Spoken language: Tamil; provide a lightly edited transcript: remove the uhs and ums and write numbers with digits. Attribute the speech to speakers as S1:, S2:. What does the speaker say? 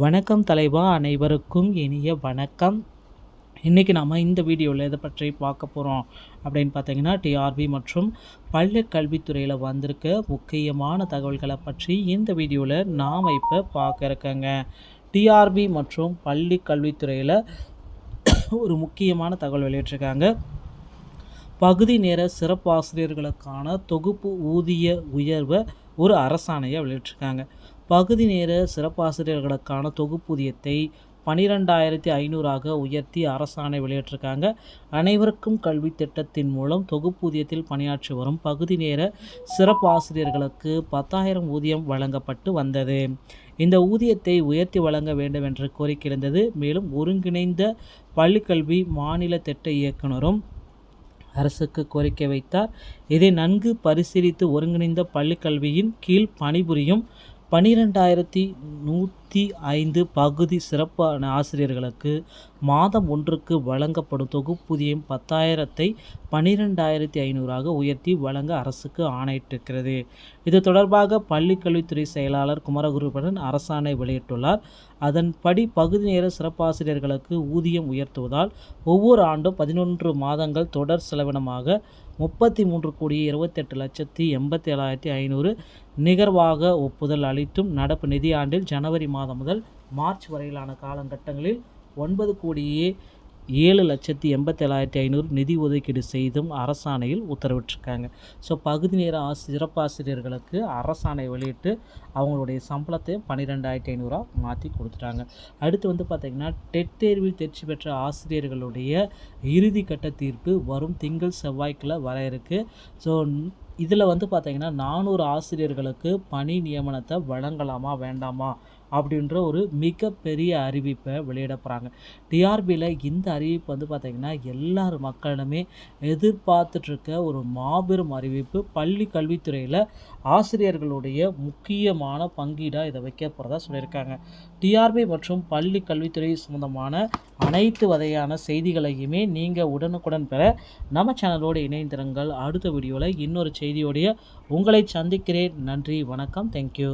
S1: வணக்கம் தலைவா, அனைவருக்கும் இனிய வணக்கம். இன்றைக்கி நம்ம இந்த வீடியோவில் எதை பற்றி பார்க்க போகிறோம் அப்படின்னு பார்த்தீங்கன்னா, டிஆர்பி மற்றும் பள்ளி கல்வித்துறையில் வந்திருக்க முக்கியமான தகவல்களை பற்றி இந்த வீடியோவில் நாம் இப்போ பார்க்க இருக்கங்க. டிஆர்பி மற்றும் பள்ளி கல்வித்துறையில் ஒரு முக்கியமான தகவல் வெளியிட்டிருக்காங்க. பகுதி நேர சிறப்பாசிரியர்களுக்கான தொகுப்பு ஊதிய உயர்வை ஒரு அரசாணையை வெளியிட்டிருக்காங்க. பகுதி நேர சிறப்பாசிரியர்களுக்கான தொகுப்பூதியத்தை 12,500 உயர்த்தி அரசாணை வெளியிட்டிருக்காங்க. அனைவருக்கும் கல்வி திட்டத்தின் மூலம் தொகுப்பூதியத்தில் பணியாற்றி வரும் பகுதி நேர சிறப்பாசிரியர்களுக்கு 10,000 ஊதியம் வழங்கப்பட்டு வந்தது. இந்த ஊதியத்தை உயர்த்தி வழங்க வேண்டும் என்று கோரிக்கை இருந்தது. மேலும் ஒருங்கிணைந்த பள்ளிக்கல்வி மாநில திட்ட இயக்குனரும் அரசுக்கு கோரிக்கை வைத்தார். இதை நன்கு பரிசீலித்து ஒருங்கிணைந்த பள்ளிக்கல்வியின் கீழ் பணிபுரியும் 12,105 பகுதி சிறப்பு ஆசிரியர்களுக்கு மாதம் ஒன்றுக்கு வழங்கப்படும் தொகுப்பூதியம் 10,000ஐ 12,500 உயர்த்தி வழங்க அரசுக்கு ஆணையிட்டிருக்கிறது. இது தொடர்பாக பள்ளிக்கல்வித்துறை செயலாளர் குமரகுருபரன் அரசாணை வெளியிட்டுள்ளார். அதன்படி பகுதி நேர சிறப்பாசிரியர்களுக்கு ஊதியம் உயர்த்துவதால் ஒவ்வொரு ஆண்டும் 11 மாதங்கள் தொடர் செலவினமாக 33,28,87,500 நிகர்வாக ஒப்புதல் அளித்தும் நடப்பு நிதியாண்டில் ஜனவரி மாதம் முதல் மார்ச் வரையிலான காலகட்டங்களில் 9,07,87,500 நிதி ஒதுக்கீடு செய்தும் அரசாணையில் உத்தரவிட்டிருக்காங்க. ஸோ பகுதி நேர சிறப்பாசிரியர்களுக்கு அரசாணை வெளியிட்டு அவங்களுடைய சம்பளத்தை 12,500 மாற்றி கொடுத்துட்டாங்க. அடுத்து பார்த்திங்கன்னா, டெட் தேர்வில் தேர்ச்சி பெற்ற ஆசிரியர்களுடைய இறுதி கட்ட தீர்ப்பு வரும் திங்கள் செவ்வாய்க்கில் வர இருக்குது. ஸோ இதில் பார்த்திங்கன்னா 400 ஆசிரியர்களுக்கு பணி நியமனத்தை வழங்கலாமா வேண்டாமா அப்படின்ற ஒரு மிகப்பெரிய அறிவிப்பை வெளியிட போகிறாங்க. டிஆர்பியில் இந்த அறிவிப்பு பார்த்திங்கன்னா எல்லார் மக்களுமே எதிர்பார்த்துட்ருக்க ஒரு மாபெரும் அறிவிப்பு. பள்ளி கல்வித்துறையில் ஆசிரியர்களுடைய முக்கியமான பங்கீடாக இதை வைக்க போகிறதா சொல்லியிருக்காங்க. டிஆர்பி மற்றும் பள்ளி கல்வித்துறை சம்பந்தமான அனைத்து வகையான செய்திகளையுமே நீங்கள் உடனுக்குடன் பெற நம்ம சேனலோடு இணைந்திருங்கள். அடுத்த வீடியோவில் இன்னொரு செய்தியோடைய உங்களை சந்திக்கிறேன். நன்றி, வணக்கம், தேங்க்யூ.